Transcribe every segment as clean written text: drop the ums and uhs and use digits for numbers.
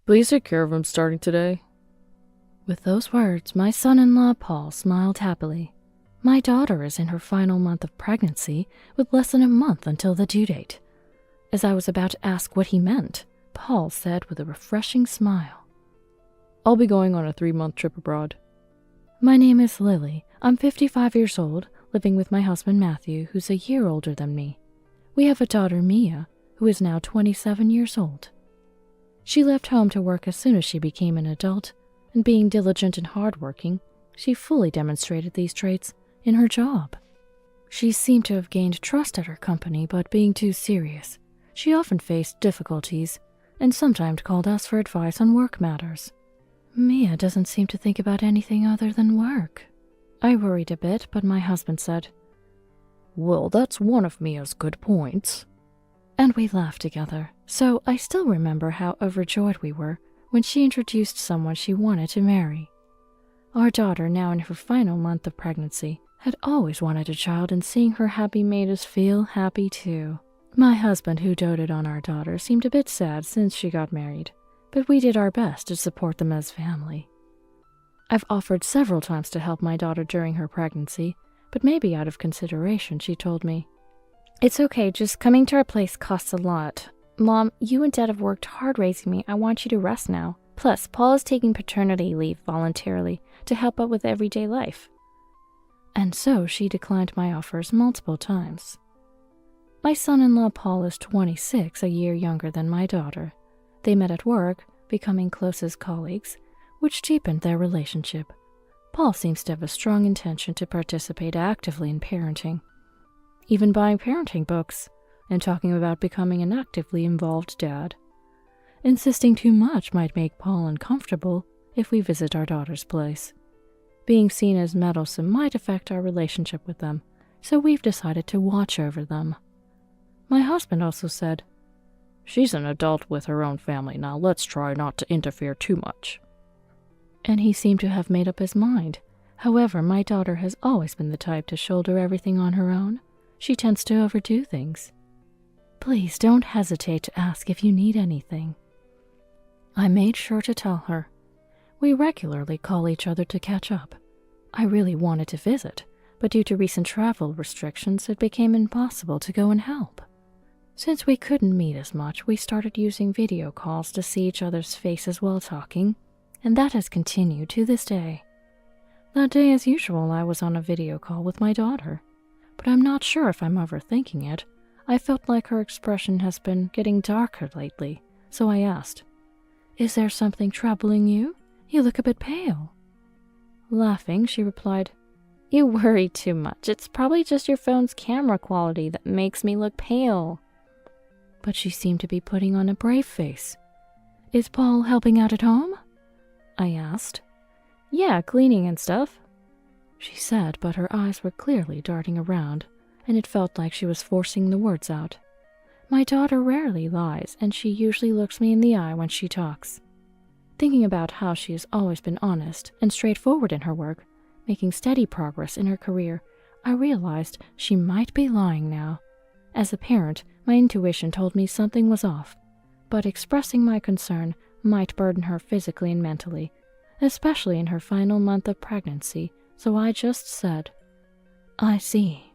Please take care of him starting today. With those words, my son-in-law Paul smiled happily. My daughter is in her final month of pregnancy, with less than a month until the due date. As I was about to ask what he meant, Paul said with a refreshing smile, I'll be going on a 3-month trip abroad. My name is Lily. I'm 55 years old, living with my husband Matthew, who's a year older than me. We have a daughter, Mia, who is now 27 years old. She left home to work as soon as she became an adult, and being diligent and hardworking, she fully demonstrated these traits in her job. She seemed to have gained trust at her company, but being too serious, she often faced difficulties and sometimes called us for advice on work matters. Mia doesn't seem to think about anything other than work. I worried a bit, but my husband said, Well, that's one of Mia's good points. And we laughed together, so I still remember how overjoyed we were when she introduced someone she wanted to marry. Our daughter, now in her final month of pregnancy, had always wanted a child, and seeing her happy made us feel happy too. My husband, who doted on our daughter, seemed a bit sad since she got married, but we did our best to support them as family. I've offered several times to help my daughter during her pregnancy, but maybe out of consideration, she told me, It's okay, just coming to our place costs a lot. Mom, you and Dad have worked hard raising me. I want you to rest now. Plus, Paul is taking paternity leave voluntarily to help out with everyday life. And so she declined my offers multiple times. My son-in-law Paul is 26, a year younger than my daughter. They met at work, becoming close as colleagues, which deepened their relationship. Paul seems to have a strong intention to participate actively in parenting, even buying parenting books and talking about becoming an actively involved dad. Insisting too much might make Paul uncomfortable if we visit our daughter's place. Being seen as meddlesome might affect our relationship with them, so we've decided to watch over them. My husband also said, She's an adult with her own family now, let's try not to interfere too much. And he seemed to have made up his mind. However, my daughter has always been the type to shoulder everything on her own. She tends to overdo things. Please don't hesitate to ask if you need anything. I made sure to tell her. We regularly call each other to catch up. I really wanted to visit, but due to recent travel restrictions, it became impossible to go and help. Since we couldn't meet as much, we started using video calls to see each other's faces while talking, and that has continued to this day. That day, as usual, I was on a video call with my daughter, but I'm not sure if I'm overthinking it. I felt like her expression has been getting darker lately, so I asked, Is there something troubling you? You look a bit pale. Laughing, she replied, You worry too much. It's probably just your phone's camera quality that makes me look pale. But she seemed to be putting on a brave face. Is Paul helping out at home? I asked. Yeah, cleaning and stuff, she said, but her eyes were clearly darting around, and it felt like she was forcing the words out. My daughter rarely lies, and she usually looks me in the eye when she talks. Thinking about how she has always been honest and straightforward in her work, making steady progress in her career, I realized she might be lying now. As a parent, my intuition told me something was off, but expressing my concern might burden her physically and mentally, especially in her final month of pregnancy, so I just said, I see.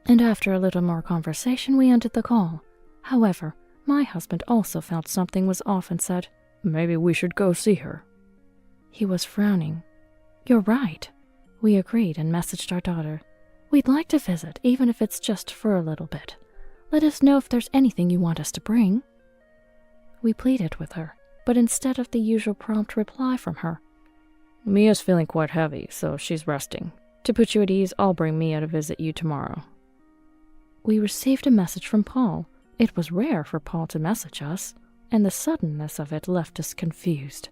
And after a little more conversation, we ended the call. However, my husband also felt something was off and said, Maybe we should go see her. He was frowning. You're right. We agreed and messaged our daughter. We'd like to visit, even if it's just for a little bit. Let us know if there's anything you want us to bring. We pleaded with her, but instead of the usual prompt reply from her, Mia's feeling quite heavy, so she's resting. To put you at ease, I'll bring Mia to visit you tomorrow. We received a message from Paul. It was rare for Paul to message us, and the suddenness of it left us confused.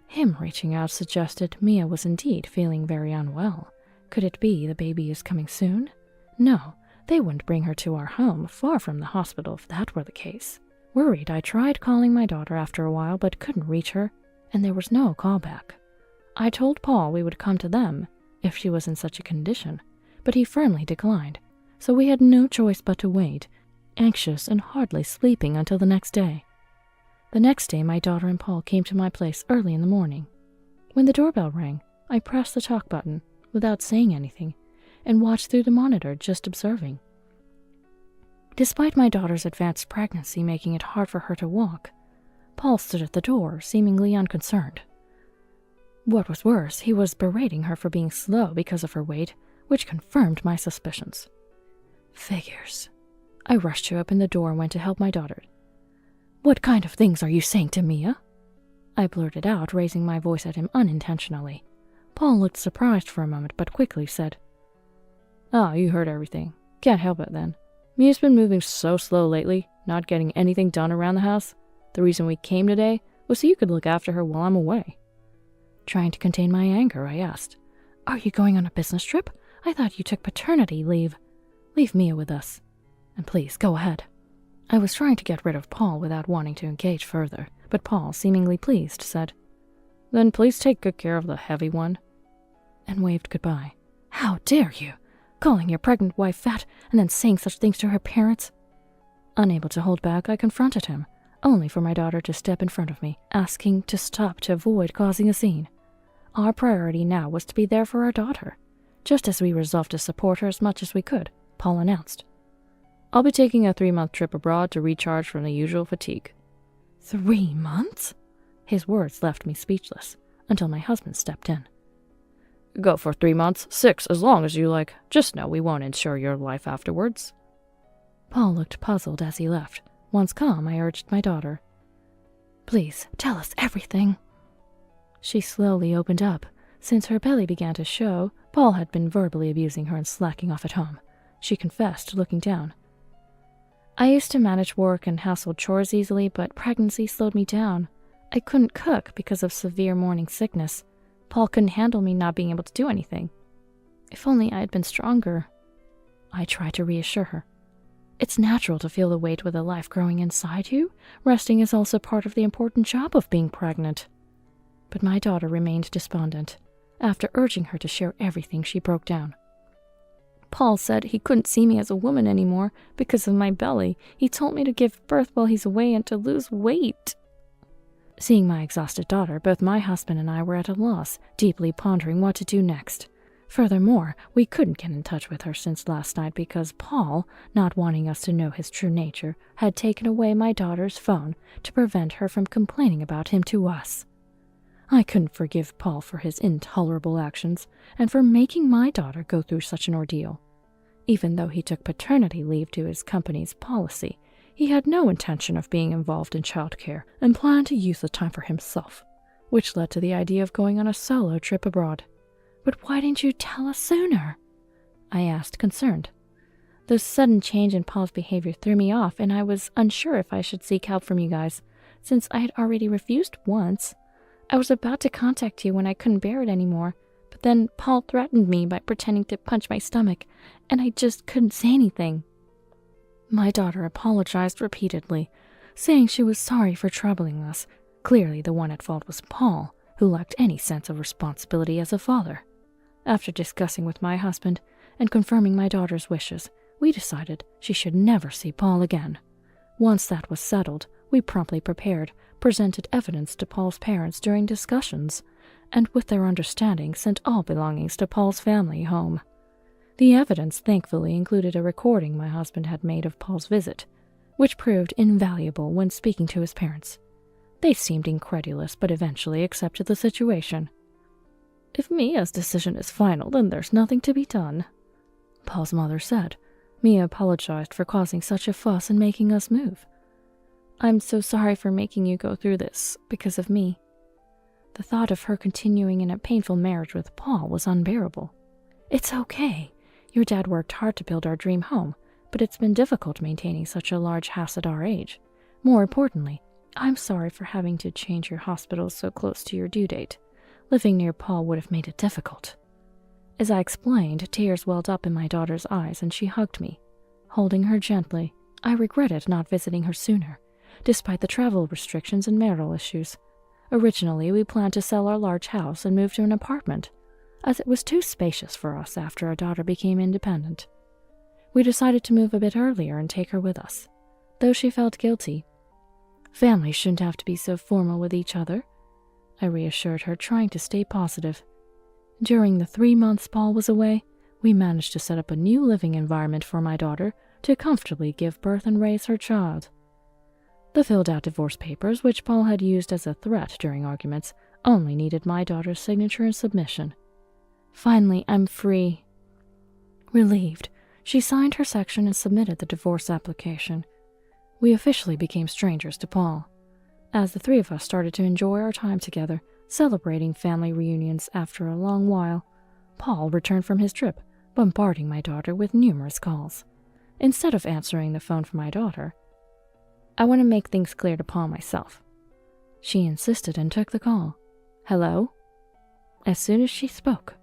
Him reaching out suggested Mia was indeed feeling very unwell. Could it be the baby is coming soon? No, they wouldn't bring her to our home, far from the hospital if that were the case. Worried, I tried calling my daughter after a while, but couldn't reach her, and there was no callback. I told Paul we would come to them if she was in such a condition, but he firmly declined, so we had no choice but to wait, anxious and hardly sleeping until the next day. The next day, my daughter and Paul came to my place early in the morning. When the doorbell rang, I pressed the talk button without saying anything and watched through the monitor, just observing. Despite my daughter's advanced pregnancy making it hard for her to walk, Paul stood at the door, seemingly unconcerned. What was worse, he was berating her for being slow because of her weight, which confirmed my suspicions. Figures. I rushed to open the door and went to help my daughter. "What kind of things are you saying to Mia?" I blurted out, raising my voice at him unintentionally. Paul looked surprised for a moment, but quickly said, "Oh, you heard everything. Can't help it then. Mia's been moving so slow lately, not getting anything done around the house. The reason we came today was so you could look after her while I'm away." Trying to contain my anger, I asked, "Are you going on a business trip? I thought you took paternity leave. Leave Mia with us. And please, go ahead." I was trying to get rid of Paul without wanting to engage further, but Paul, seemingly pleased, said, "Then please take good care of the heavy one," and waved goodbye. "How dare you! Calling your pregnant wife fat and then saying such things to her parents?" Unable to hold back, I confronted him, only for my daughter to step in front of me, asking to stop to avoid causing a scene. Our priority now was to be there for our daughter. Just as we resolved to support her as much as we could, Paul announced, "I'll be taking a 3-month trip abroad to recharge from the usual fatigue." 3 months? His words left me speechless, until my husband stepped in. "Go for 3 months, 6, as long as you like. Just know we won't insure your life afterwards." Paul looked puzzled as he left. Once calm, I urged my daughter, "Please, tell us everything." She slowly opened up. Since her belly began to show, Paul had been verbally abusing her and slacking off at home. She confessed, looking down. "I used to manage work and household chores easily, but pregnancy slowed me down. I couldn't cook because of severe morning sickness. Paul couldn't handle me not being able to do anything. If only I had been stronger." I tried to reassure her. "It's natural to feel the weight with a life growing inside you. Resting is also part of the important job of being pregnant." But my daughter remained despondent. After urging her to share everything, she broke down. "Paul said he couldn't see me as a woman anymore because of my belly. He told me to give birth while he's away and to lose weight." Seeing my exhausted daughter, both my husband and I were at a loss, deeply pondering what to do next. Furthermore, we couldn't get in touch with her since last night because Paul, not wanting us to know his true nature, had taken away my daughter's phone to prevent her from complaining about him to us. I couldn't forgive Paul for his intolerable actions and for making my daughter go through such an ordeal. Even though he took paternity leave to his company's policy, he had no intention of being involved in childcare and planned to use the time for himself, which led to the idea of going on a solo trip abroad. "But why didn't you tell us sooner?" I asked, concerned. The sudden change in Paul's behavior threw me off, and I was unsure if I should seek help from you guys, since I had already refused once. I was about to contact you when I couldn't bear it anymore, but then Paul threatened me by pretending to punch my stomach, and I just couldn't say anything. My daughter apologized repeatedly, saying she was sorry for troubling us. Clearly the one at fault was Paul, who lacked any sense of responsibility as a father. After discussing with my husband and confirming my daughter's wishes, we decided she should never see Paul again. Once that was settled, we promptly prepared, presented evidence to Paul's parents during discussions, and with their understanding sent all belongings to Paul's family home. The evidence thankfully included a recording my husband had made of Paul's visit, which proved invaluable when speaking to his parents. They seemed incredulous, but eventually accepted the situation. "If Mia's decision is final, then there's nothing to be done," Paul's mother said. Mia apologized for causing such a fuss and making us move. "I'm so sorry for making you go through this because of me." The thought of her continuing in a painful marriage with Paul was unbearable. "It's okay. Your dad worked hard to build our dream home, but it's been difficult maintaining such a large house at our age. More importantly, I'm sorry for having to change your hospital so close to your due date. Living near Paul would have made it difficult." As I explained, tears welled up in my daughter's eyes and she hugged me. Holding her gently, I regretted not visiting her sooner, despite the travel restrictions and marital issues. Originally, we planned to sell our large house and move to an apartment, as it was too spacious for us after our daughter became independent. We decided to move a bit earlier and take her with us. Though she felt guilty, Families shouldn't have to be so formal with each other, I reassured her, trying to stay positive. During the 3 months Paul was away, we managed to set up a new living environment for my daughter to comfortably give birth and raise her child. The filled-out divorce papers, which Paul had used as a threat during arguments, only needed my daughter's signature and submission. Finally, I'm free. Relieved, she signed her section and submitted the divorce application. We officially became strangers to Paul, as the three of us started to enjoy our time together, celebrating family reunions after a long while. Paul returned from his trip, bombarding my daughter with numerous calls. Instead of answering the phone for my daughter, I want to make things clear to Paul myself. She insisted and took the call. Hello? As soon as she spoke.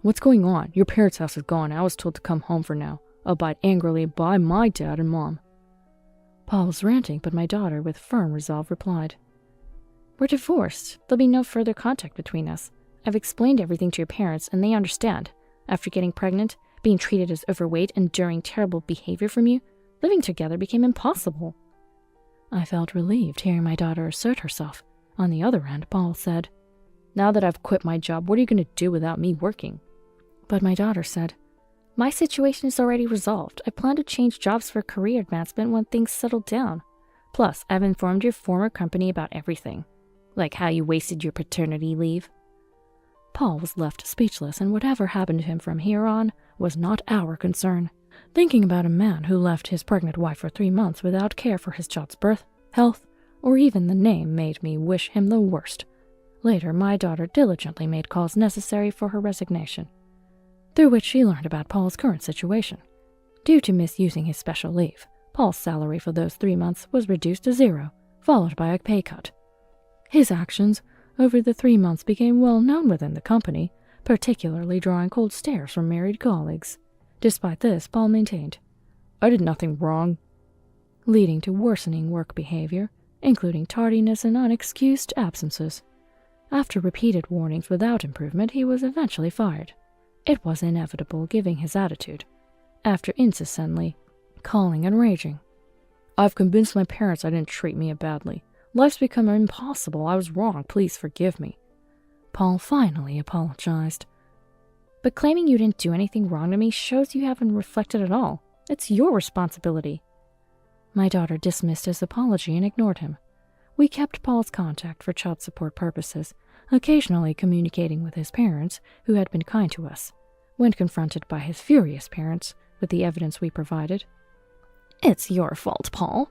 What's going on? Your parents' house is gone. I was told to come home for now, albeit angrily by my dad and mom. Paul was ranting, but my daughter, with firm resolve, replied, We're divorced. There'll be no further contact between us. I've explained everything to your parents, and they understand. After getting pregnant, being treated as overweight, and enduring terrible behavior from you, living together became impossible. I felt relieved hearing my daughter assert herself. On the other hand, Paul said, Now that I've quit my job, what are you going to do without me working? But my daughter said, My situation is already resolved. I plan to change jobs for career advancement when things settle down. Plus, I've informed your former company about everything, like how you wasted your paternity leave. Paul was left speechless, and whatever happened to him from here on was not our concern. Thinking about a man who left his pregnant wife for 3 months without care for his child's birth, health, or even the name made me wish him the worst. Later, my daughter diligently made calls necessary for her resignation, through which she learned about Paul's current situation. Due to misusing his special leave, Paul's salary for those 3 months was reduced to 0, followed by a pay cut. His actions over the 3 months became well known within the company, particularly drawing cold stares from married colleagues. Despite this, Paul maintained, I did nothing wrong, leading to worsening work behavior, including tardiness and unexcused absences. After repeated warnings without improvement, he was eventually fired. It was inevitable, given his attitude, after incessantly calling and raging. I've convinced my parents I didn't treat Mia badly. Life's become impossible. I was wrong. Please forgive me. Paul finally apologized. But claiming you didn't do anything wrong to me shows you haven't reflected at all. It's your responsibility. My daughter dismissed his apology and ignored him. We kept Paul's contact for child support purposes, occasionally communicating with his parents, who had been kind to us. When confronted by his furious parents with the evidence we provided, It's your fault, Paul.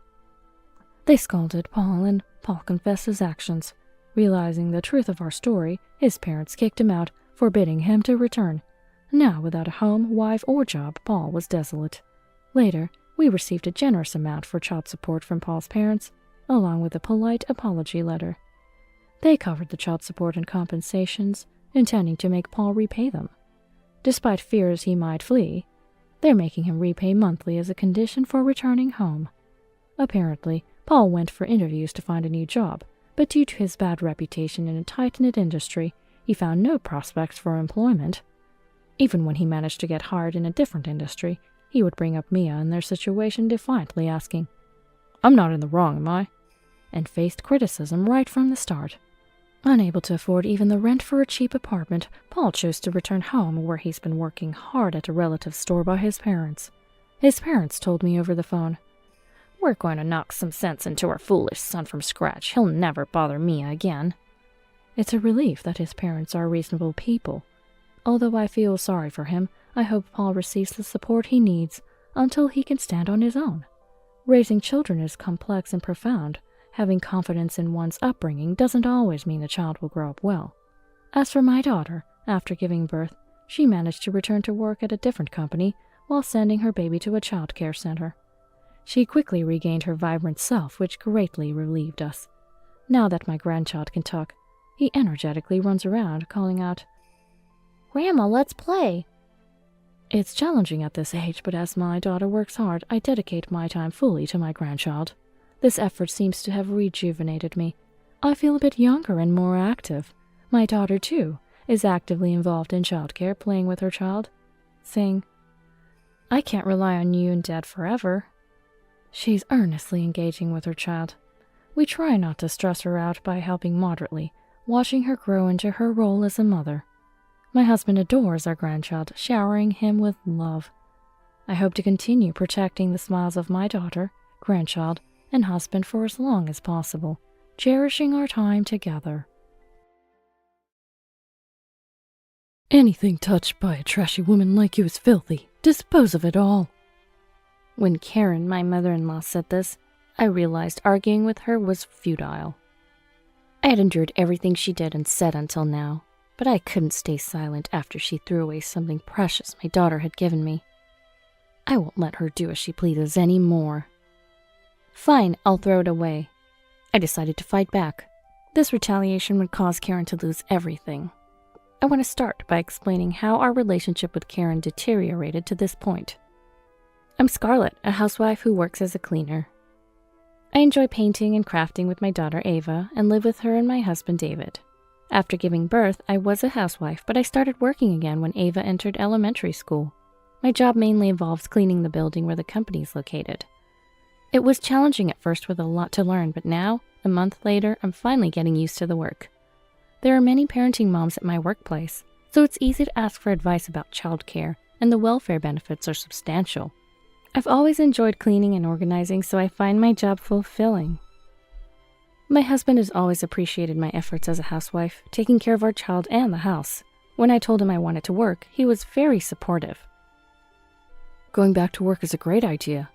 They scolded Paul, and Paul confessed his actions. Realizing the truth of our story, his parents kicked him out, forbidding him to return. Now, without a home, wife, or job, Paul was desolate. Later, we received a generous amount for child support from Paul's parents, along with a polite apology letter. They covered the child support and compensations, intending to make Paul repay them. Despite fears he might flee, they're making him repay monthly as a condition for returning home. Apparently, Paul went for interviews to find a new job, but due to his bad reputation in a tight-knit industry, he found no prospects for employment. Even when he managed to get hired in a different industry, he would bring up Mia and their situation defiantly, asking, I'm not in the wrong, am I? And faced criticism right from the start. Unable to afford even the rent for a cheap apartment, Paul chose to return home, where he's been working hard at a relative's store by his parents. His parents told me over the phone, We're going to knock some sense into our foolish son from scratch. He'll never bother Mia again. It's a relief that his parents are reasonable people. Although I feel sorry for him, I hope Paul receives the support he needs until he can stand on his own. Raising children is complex and profound. Having confidence in one's upbringing doesn't always mean the child will grow up well. As for my daughter, after giving birth, she managed to return to work at a different company while sending her baby to a child care center. She quickly regained her vibrant self, which greatly relieved us. Now that my grandchild can talk, he energetically runs around, calling out, Grandma, let's play. It's challenging at this age, but as my daughter works hard, I dedicate my time fully to my grandchild. This effort seems to have rejuvenated me. I feel a bit younger and more active. My daughter, too, is actively involved in childcare, playing with her child, saying, I can't rely on you and Dad forever. She's earnestly engaging with her child. We try not to stress her out by helping moderately, watching her grow into her role as a mother. My husband adores our grandchild, showering him with love. I hope to continue protecting the smiles of my daughter, grandchild, and husband for as long as possible, cherishing our time together. Anything touched by a trashy woman like you is filthy. Dispose of it all. When Karen, my mother-in-law, said this, I realized arguing with her was futile. I had endured everything she did and said until now, but I couldn't stay silent after she threw away something precious my daughter had given me. I won't let her do as she pleases anymore. Fine, I'll throw it away. I decided to fight back. This retaliation would cause Karen to lose everything. I want to start by explaining how our relationship with Karen deteriorated to this point. I'm Scarlett, a housewife who works as a cleaner. I enjoy painting and crafting with my daughter Ava and live with her and my husband David. After giving birth, I was a housewife, but I started working again when Ava entered elementary school. My job mainly involves cleaning the building where the company is located. It was challenging at first with a lot to learn, but now, a month later, I'm finally getting used to the work. There are many parenting moms at my workplace, so it's easy to ask for advice about childcare, and the welfare benefits are substantial. I've always enjoyed cleaning and organizing, so I find my job fulfilling. My husband has always appreciated my efforts as a housewife, taking care of our child and the house. When I told him I wanted to work, he was very supportive. Going back to work is a great idea.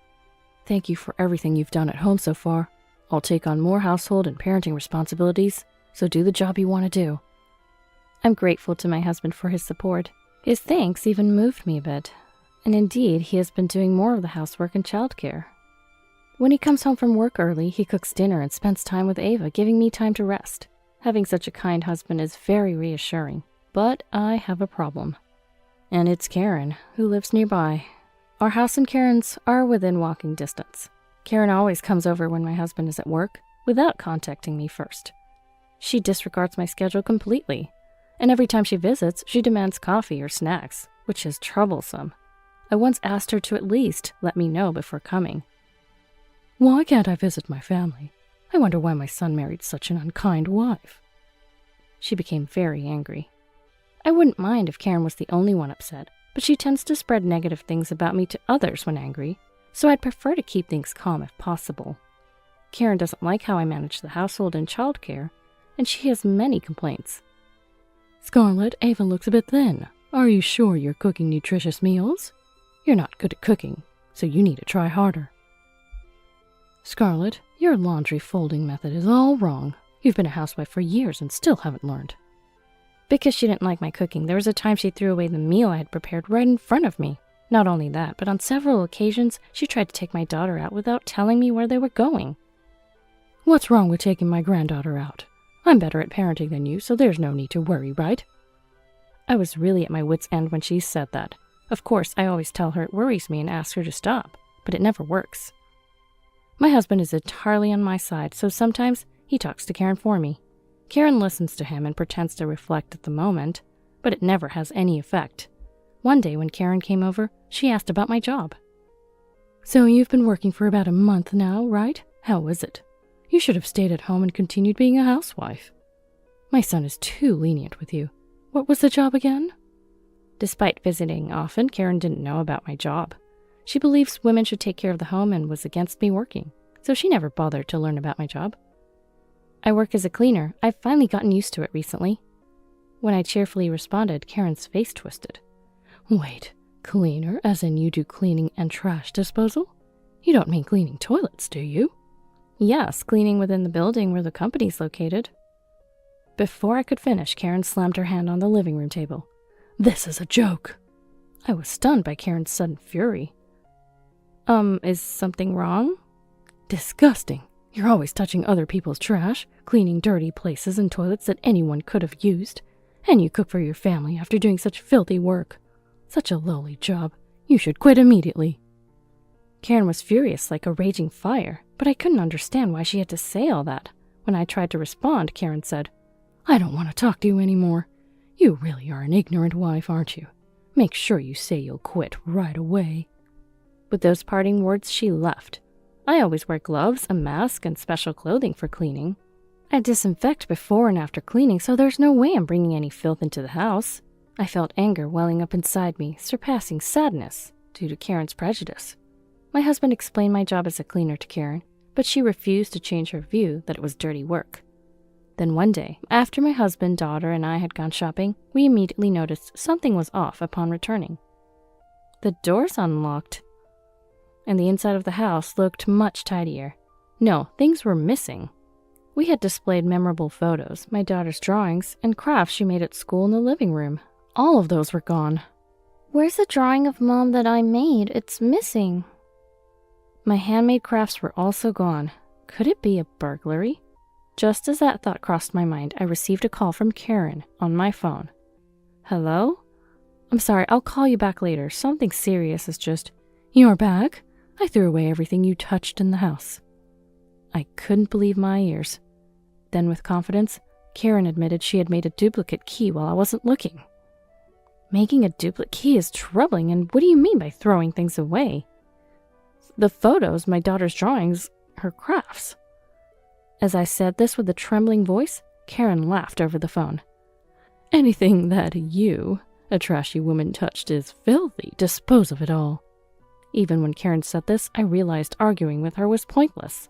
Thank you for everything you've done at home so far. I'll take on more household and parenting responsibilities, so do the job you want to do. I'm grateful to my husband for his support. His thanks even moved me a bit. And indeed, he has been doing more of the housework and childcare. When he comes home from work early, he cooks dinner and spends time with Ava, giving me time to rest. Having such a kind husband is very reassuring. But I have a problem. And it's Karen, who lives nearby. Our house and Karen's are within walking distance. Karen always comes over when my husband is at work, without contacting me first. She disregards my schedule completely, and every time she visits, she demands coffee or snacks, which is troublesome. I once asked her to at least let me know before coming. Why can't I visit my family? I wonder why my son married such an unkind wife. She became very angry. I wouldn't mind if Karen was the only one upset, but she tends to spread negative things about me to others when angry, so I'd prefer to keep things calm if possible. Karen doesn't like how I manage the household and childcare, and she has many complaints. Scarlett, Ava looks a bit thin. Are you sure you're cooking nutritious meals? You're not good at cooking, so you need to try harder. Scarlett, your laundry folding method is all wrong. You've been a housewife for years and still haven't learned. Because she didn't like my cooking, there was a time she threw away the meal I had prepared right in front of me. Not only that, but on several occasions, she tried to take my daughter out without telling me where they were going. What's wrong with taking my granddaughter out? I'm better at parenting than you, so there's no need to worry, right? I was really at my wit's end when she said that. Of course, I always tell her it worries me and ask her to stop, but it never works. My husband is entirely on my side, so sometimes he talks to Karen for me. Karen listens to him and pretends to reflect at the moment, but it never has any effect. One day when Karen came over, she asked about my job. So you've been working for about a month now, right? How is it? You should have stayed at home and continued being a housewife. My son is too lenient with you. What was the job again? Despite visiting often, Karen didn't know about my job. She believes women should take care of the home and was against me working, so she never bothered to learn about my job. I work as a cleaner. I've finally gotten used to it recently. When I cheerfully responded, Karen's face twisted. Wait, cleaner as in you do cleaning and trash disposal? You don't mean cleaning toilets, do you? Yes, cleaning within the building where the company's located. Before I could finish, Karen slammed her hand on the living room table. This is a joke. I was stunned by Karen's sudden fury. Is something wrong? Disgusting. You're always touching other people's trash, cleaning dirty places and toilets that anyone could have used, and you cook for your family after doing such filthy work. Such a lowly job. You should quit immediately. Karen was furious like a raging fire, but I couldn't understand why she had to say all that. When I tried to respond, Karen said, I don't want to talk to you anymore. You really are an ignorant wife, aren't you? Make sure you say you'll quit right away. With those parting words, she left. I always wear gloves, a mask, and special clothing for cleaning. I disinfect before and after cleaning, so there's no way I'm bringing any filth into the house. I felt anger welling up inside me, surpassing sadness due to Karen's prejudice. My husband explained my job as a cleaner to Karen, but she refused to change her view that it was dirty work. Then one day, after my husband, daughter, and I had gone shopping, we immediately noticed something was off upon returning. The doors unlocked, and the inside of the house looked much tidier. No, things were missing. We had displayed memorable photos, my daughter's drawings, and crafts she made at school in the living room. All of those were gone. Where's the drawing of Mom that I made? It's missing. My handmade crafts were also gone. Could it be a burglary? Just as that thought crossed my mind, I received a call from Karen on my phone. Hello? I'm sorry, I'll call you back later. Something serious is just... You're back? I threw away everything you touched in the house. I couldn't believe my ears. Then with confidence, Karen admitted she had made a duplicate key while I wasn't looking. Making a duplicate key is troubling, and what do you mean by throwing things away? The photos, my daughter's drawings, her crafts. As I said this with a trembling voice, Karen laughed over the phone. Anything that you, a trashy woman, touched is filthy. Dispose of it all. Even when Karen said this, I realized arguing with her was pointless.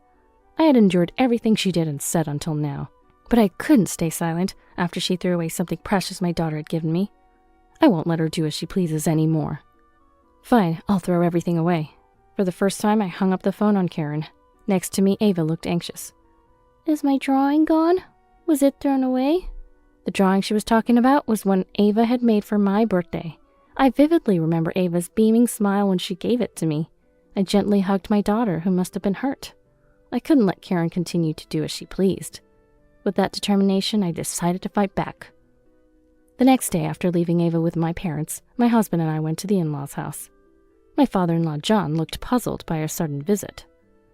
I had endured everything she did and said until now, but I couldn't stay silent after she threw away something precious my daughter had given me. I won't let her do as she pleases anymore. Fine, I'll throw everything away. For the first time, I hung up the phone on Karen. Next to me, Ava looked anxious. Is my drawing gone? Was it thrown away? The drawing she was talking about was one Ava had made for my birthday. I vividly remember Ava's beaming smile when she gave it to me. I gently hugged my daughter, who must have been hurt. I couldn't let Karen continue to do as she pleased. With that determination, I decided to fight back. The next day, after leaving Ava with my parents, my husband and I went to the in-laws' house. My father-in-law, John, looked puzzled by our sudden visit.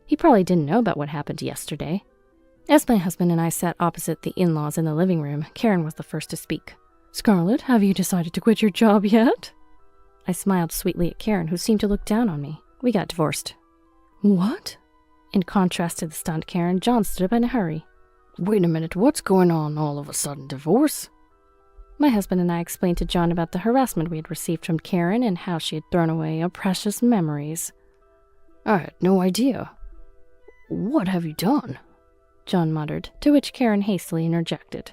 He probably didn't know about what happened yesterday. As my husband and I sat opposite the in-laws in the living room, Karen was the first to speak. Scarlett, have you decided to quit your job yet? I smiled sweetly at Karen, who seemed to look down on me. We got divorced. What? In contrast to the stunned Karen, John stood up in a hurry. Wait a minute, what's going on all of a sudden? Divorce? My husband and I explained to John about the harassment we had received from Karen and how she had thrown away our precious memories. I had no idea. What have you done? John muttered, to which Karen hastily interjected.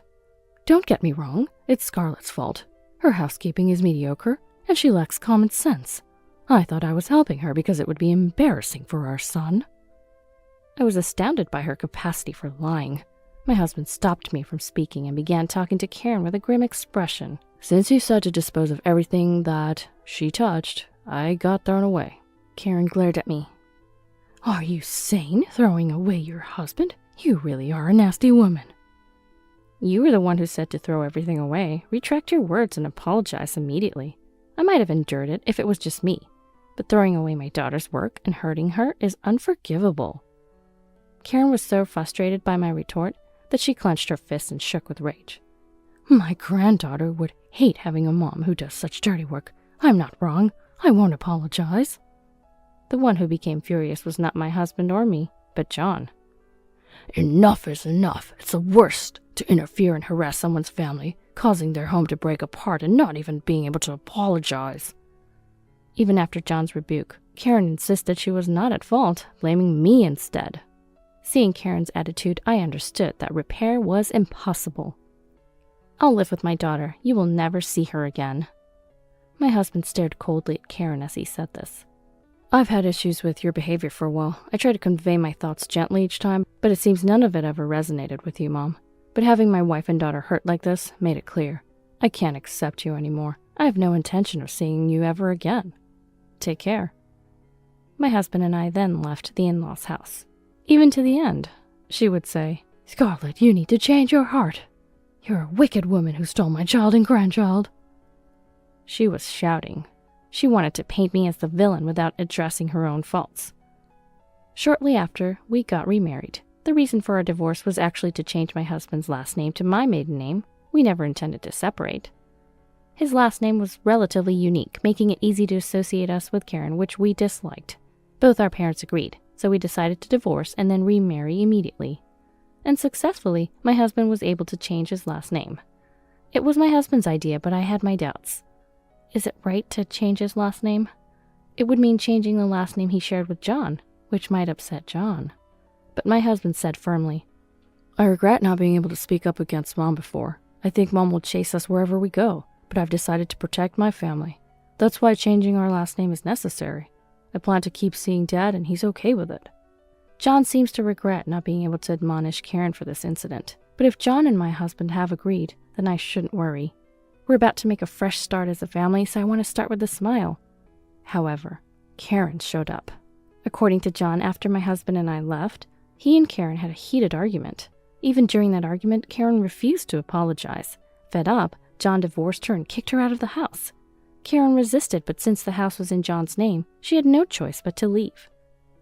Don't get me wrong, it's Scarlett's fault. Her housekeeping is mediocre, and she lacks common sense. I thought I was helping her because it would be embarrassing for our son. I was astounded by her capacity for lying. My husband stopped me from speaking and began talking to Karen with a grim expression. Since you said to dispose of everything that she touched, I got thrown away. Karen glared at me. Are you sane, throwing away your husband? You really are a nasty woman. You were the one who said to throw everything away. Retract your words and apologize immediately. I might have endured it if it was just me, but throwing away my daughter's work and hurting her is unforgivable. Karen was so frustrated by my retort that she clenched her fists and shook with rage. My granddaughter would hate having a mom who does such dirty work. I'm not wrong. I won't apologize. The one who became furious was not my husband or me, but John. Enough is enough. It's the worst to interfere and harass someone's family, causing their home to break apart and not even being able to apologize. Even after John's rebuke, Karen insisted she was not at fault, blaming me instead. Seeing Karen's attitude, I understood that repair was impossible. I'll live with my daughter. You will never see her again. My husband stared coldly at Karen as he said this. I've had issues with your behavior for a while. I try to convey my thoughts gently each time, but it seems none of it ever resonated with you, Mom. But having my wife and daughter hurt like this made it clear. I can't accept you anymore. I have no intention of seeing you ever again. Take care. My husband and I then left the in-laws' house. Even to the end, she would say, Scarlett, you need to change your heart. You're a wicked woman who stole my child and grandchild. She was shouting. She wanted to paint me as the villain without addressing her own faults. Shortly after, we got remarried. The reason for our divorce was actually to change my husband's last name to my maiden name. We never intended to separate. His last name was relatively unique, making it easy to associate us with Karen, which we disliked. Both our parents agreed. so we decided to divorce and then remarry immediately. And successfully, my husband was able to change his last name. It was my husband's idea, but I had my doubts. Is it right to change his last name? It would mean changing the last name he shared with John, which might upset John. But my husband said firmly, "I regret not being able to speak up against Mom before. I think Mom will chase us wherever we go, but I've decided to protect my family. That's why changing our last name is necessary. I plan to keep seeing Dad, and he's okay with it." John seems to regret not being able to admonish Karen for this incident, but if John and my husband have agreed, then I shouldn't worry. We're about to make a fresh start as a family, so I want to start with a smile. However, Karen showed up. According to John, after my husband and I left, he and Karen had a heated argument. Even during that argument, Karen refused to apologize. Fed up, John divorced her and kicked her out of the house. Karen resisted, but since the house was in John's name, she had no choice but to leave.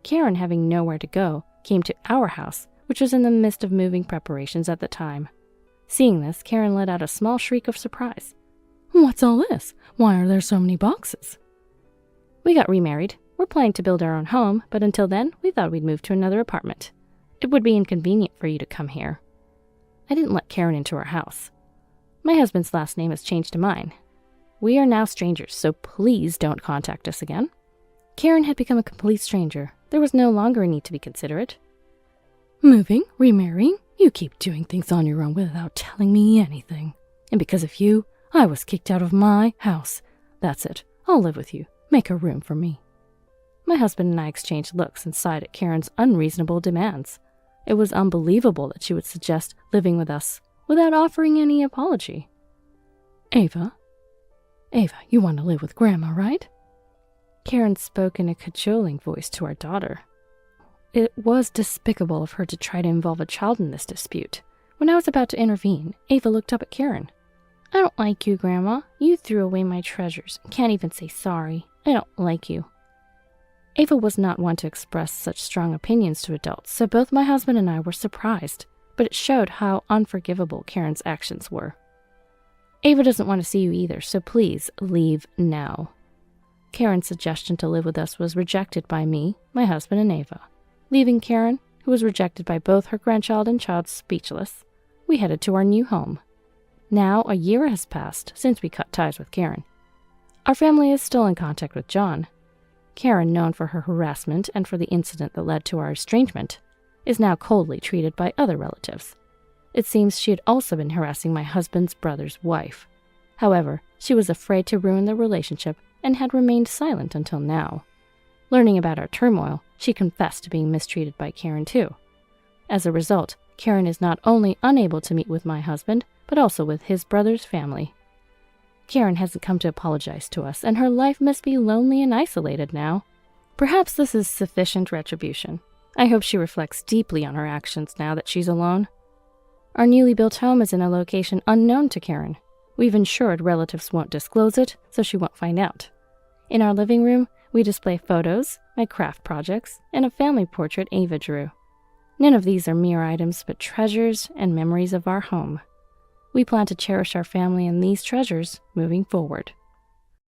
Karen, having nowhere to go, came to our house, which was in the midst of moving preparations at the time. Seeing this, Karen let out a small shriek of surprise. "What's all this? Why are there so many boxes?" We got remarried. We're planning to build our own home, but until then, we thought we'd move to another apartment. It would be inconvenient for you to come here. I didn't let Karen into our house. My husband's last name has changed to mine. We are now strangers, so please don't contact us again. Karen had become a complete stranger. There was no longer a need to be considerate. "Moving? Remarrying? You keep doing things on your own without telling me anything. And because of you, I was kicked out of my house. That's it. I'll live with you. Make a room for me." My husband and I exchanged looks and sighed at Karen's unreasonable demands. It was unbelievable that she would suggest living with us without offering any apology. Ava, you want to live with Grandma, right?" Karen spoke in a cajoling voice to our daughter. It was despicable of her to try to involve a child in this dispute. When I was about to intervene, Ava looked up at Karen. "I don't like you, Grandma. You threw away my treasures and can't even say sorry. I don't like you." Ava was not one to express such strong opinions to adults, so both my husband and I were surprised, but it showed how unforgivable Karen's actions were. "Ava doesn't want to see you either, so please leave now." Karen's suggestion to live with us was rejected by me, my husband, and Ava. Leaving Karen, who was rejected by both her grandchild and child, speechless, we headed to our new home. Now a year has passed since we cut ties with Karen. Our family is still in contact with John. Karen, known for her harassment and for the incident that led to our estrangement, is now coldly treated by other relatives. It seems she had also been harassing my husband's brother's wife. However, she was afraid to ruin the relationship and had remained silent until now. Learning about our turmoil, she confessed to being mistreated by Karen too. As a result, Karen is not only unable to meet with my husband, but also with his brother's family. Karen hasn't come to apologize to us, and her life must be lonely and isolated now. Perhaps this is sufficient retribution. I hope she reflects deeply on her actions now that she's alone. Our newly built home is in a location unknown to Karen. We've ensured relatives won't disclose it, so she won't find out. In our living room, we display photos, my craft projects, and a family portrait Ava drew. None of these are mere items, but treasures and memories of our home. We plan to cherish our family and these treasures moving forward.